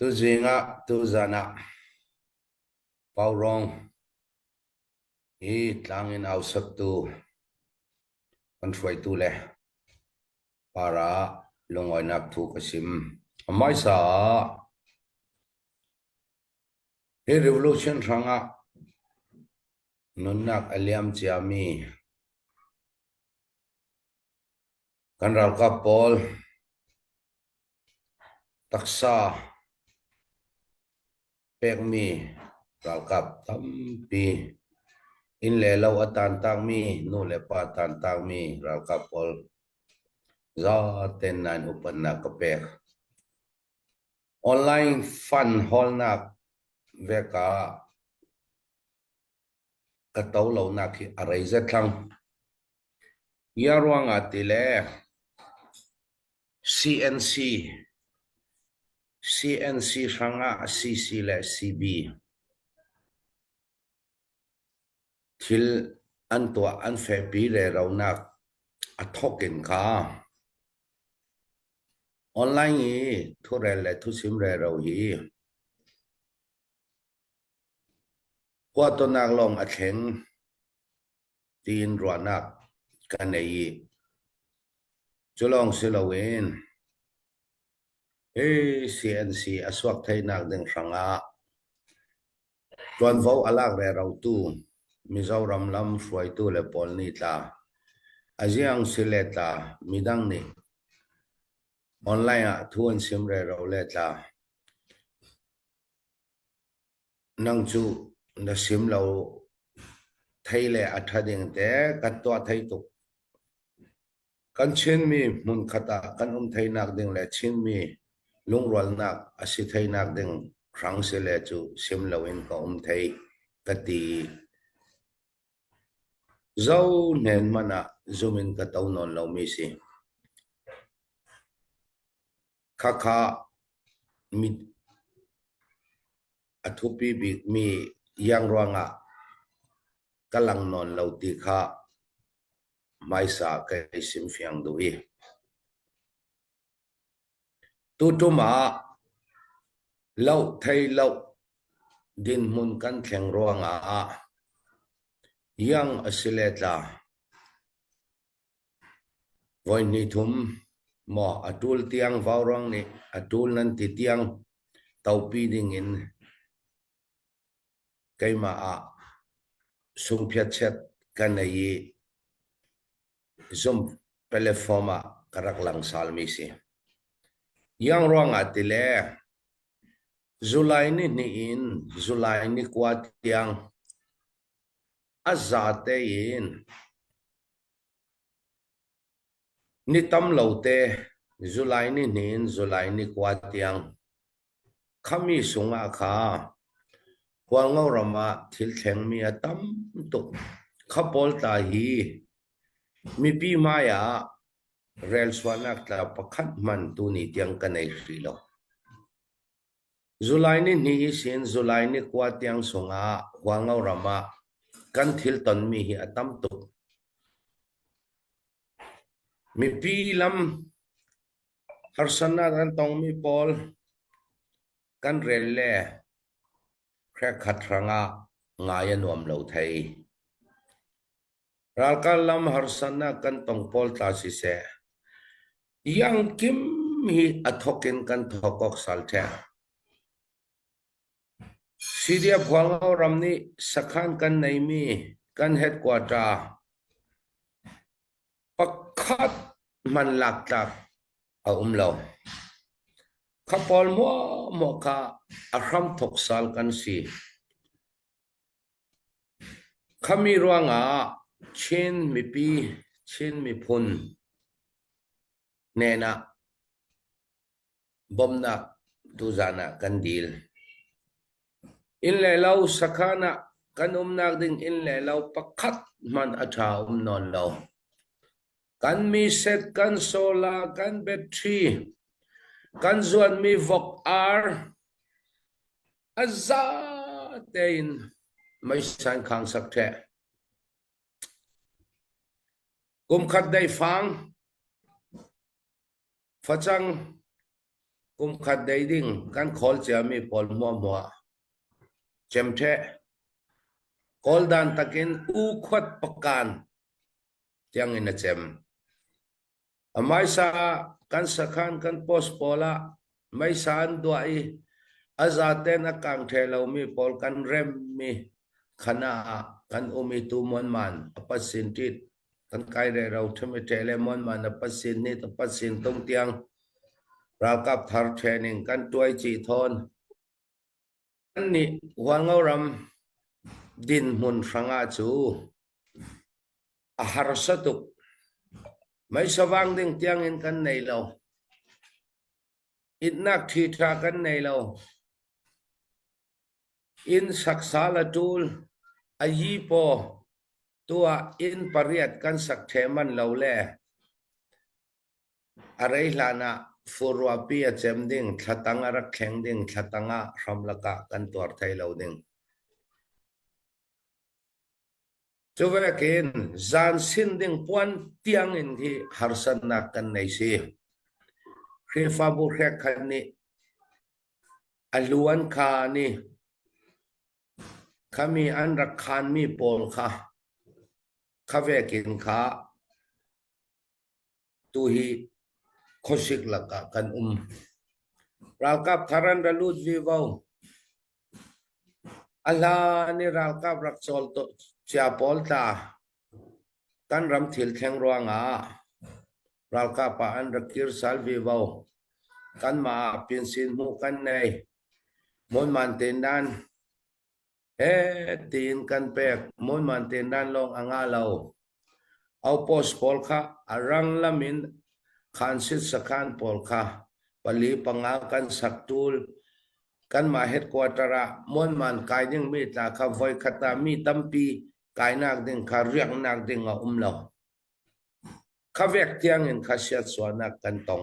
tu zinga tu zana pau rong hi tlangin ausat tu kan hruai tu le para longoi nak thu kasim amai sa he revolution ranga nunnak aliam chiami kan ral ka pol taksa pekmi ral kap tampi in le lo atan tang mi nu le pa tan tang mi ral ka pol za ten nan upan na ka pek online fun hall nak veka katau lo nak hi arai za thlang yarwang atile CNC sanga CC le CB thil an tua an fe pi le raunak athokin kha online hi thurel le thusim re rau hi kwa to nak long a thleng tin ruanak kanei chulong silawin CNC aswak thai nak ding sanga tuan vo alak re rau tu Mizoram lam hruai tu le pol ni tla ajiang sileta midang ni online a thuan sim re rau le tla nang chu na sim lo thai le athading te katwa thai tu kan chen mi mun khata kan thai nak ding le chin mi lungrol nak asi thai nak ding krang se le chu sim lo in ko thai kati zau nen mana zumin ka tau non lo mi si kha mi athupi bi mi yang ronga kalang non lo ti kha mai sa ka sim fiang du hi tu tu ma lo thai lo din mun kan thleng ronga yang asileta voi ni thum mo atul tiang vaurang ni atul nan ti tiang taupi ding in kaima a sung phiat chet kanai zoom telephoma karak lang salmi si yang rong atile July ni in July ni kwat tiang azate in ni tam lote July ni nin July ni kwat tiang khami sunga kha kwal ngau rama thil thleng mi atam tu khapol ta hi mi pi maya rel swanak ta pakhat man tu ni tiang kanai hrilo July ni sin July ni kwat tiang sunga kwal ngau rama kan thil ton mi hi atam tu mi pi lam harsana ran tong mi pol kan rel le krak khatranga ngaya nuam lo thai ralkal lam harsana kan tong pol ta si se yang kim hi athokin kan thokok sal the sidia phwalngau ramni sakhan kan nei mi kan headquarter pakhat man lak tak a lo khapol mo kha ahram thok sal kan si khami ruanga chin mi pi chin mi phun nena bomna tu zana kan dil in le lau sakhana kan nak ding in le lau pakhat man atha non lo kan mi set kan sola kan battery kan zuan mi vok ar azza tein mai san khang sak the kum khat dai fang phachang กุมขัดได้ดิ่งกันขอลจะมีปอลมัวเจมเทกอลดันตะกินอุขวัดปกันยังอินเจมไม่สากันสักขันกันโพสปอละไม่สานด้วยอาจารย์เต้นกังเทลามีปอลกันเรมมีขณะกันอุมิตุมอนมันปัสสินติดกันไกลเราทำไมเทเลมอนมันปัสสินนี่ปัสสินตรงเตียงเรากับทาร์เทนิงกันตัวจีทอนนี่วังเอารำดินมุนฟังอาจูอาหารสตุกไม่สว่างดิ่งเตียงอินกันในเราอินนักทีทรากันในเราอินสักสาลตูลอายีโปตัวอินปริยัดกันสักเทมันเราแลอะไรลานะฟูรัวปีเจมดิ่งขัตังอารักแข็งดิ่งขัตังอาทำละกะกันตัวไทยเราดิ่งจูเวกินจานสินดิ่งปวนเตียงอินที่ฮาร์สันนักกันในสิครีฟาบุเรคันนี้อลวนคานี่ขามีอันรักขานมีปอลค่ะข้าเวกินค่ะตุฮีโคชิกลักกันเรากับทารันดาลูดวิวอัลลานี่เรากับรักโซลโตเชียปอลตากันรำทิลแข่งรวงเรากับปานรักกิรสัลวิวกันมาเป็นสินมุกันในมนมันเต็นดันตีนกันเปกมนมันเต็นดันลงอ่างเราเอาโพสปอลค่ะอารังละมินขันสิทธิ์ขันปอลค่ะปลีปังอากันสักตูลกันมาเฮดควอเตอร์มนมันกายยังมีตาข้าไฟขัตามีตั้มปีกายนักดึงขาเรียกนักดึงเราข้าเวกเตียงเงินข้าเสียส่วนนักกันตรง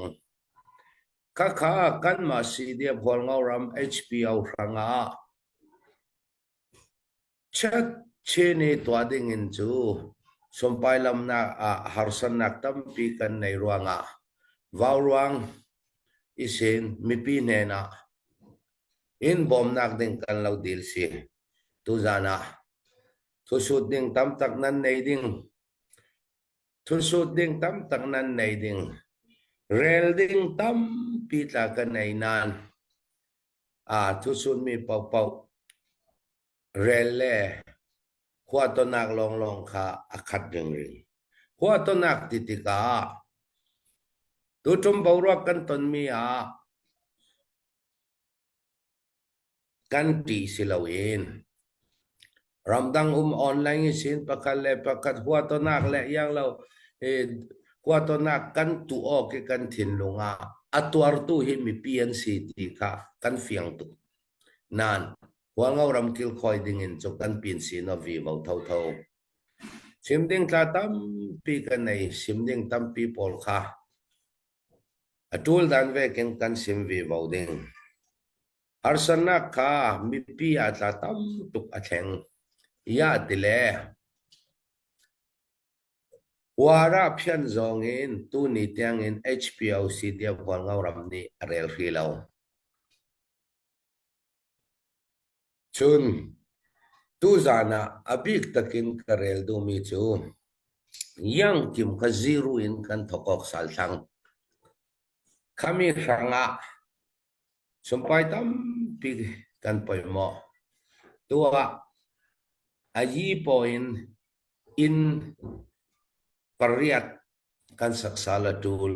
ข้ากันมาสีเดียบหัวเงารำ HP เอารังชัดเชนีตัวดิ่งอินจูสมไปลำนักฮาร์สันนักตั้มปีกันในรวงวาวรวงอิสินมีปีเนนะอินบอมนักดิ่งกันเราดิลซีตุจานะทุสุดดิ่งตั้มตักนั้นในดิ่งทุสุดดิ่งตั้มตักนั้นในดิ่งเรลดิ่งตั้มปีตากันในนานทุสุดมีเป่าเรลเล่หัวต้นนักลองค่ะอาคัดยังริงหัวต้นนักติติกาตุจุมบรัวกันต้นมีกันตีสิลาวินรำดังออนไลน์สินประคันเล่ประคัดหัวต้นนักเล่ยังเราหัวต้นนักกันตัวออกกันถิ่นลงอัตัวร์ตัวเห็นมีเปลี่ยนสีติค่ะกันเฟียงตุนานหัวเงารำกิลคอยดิ่งอินจกกันปีนสีนวีเบาเท่าสิมดิ่งตาตั้มปีกันในสิมดิ่งตั้มปีปอลค่ะตูลดันเวกันกันสิมวีเบาดิ่งอาร์สันนักค่ะมีปีอาตาตั้มตุกอัแข็งยาติเล่วาระเพียนจงอินตูนิตยังอิน HPO สีเดียบหัวเงารำนี่เรลฟีเลาชุนตูจานะอบิกตะกินกระเรลดูมีจูยังกิมขจีรูอินกันทกอกสัลทังขมิรังสมไปตั้มปีกันไปหมอตัวอายีปอินปริยัดกันสักสาลตูล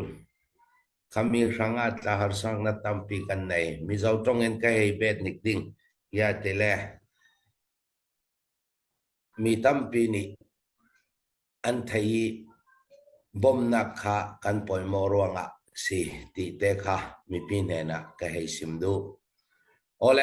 ขมิรังตาหารสังนัตตั้มปีกันในมิจาวตรงเงินก็ให้เบ็ดนิกดิ้งยาเตเลมีตั้มปีนี้อันไทยบอมนักขากันปล่อยมอรวงสิตีเตค่ะมีปีเนนะก็ให้สิมดูโอเล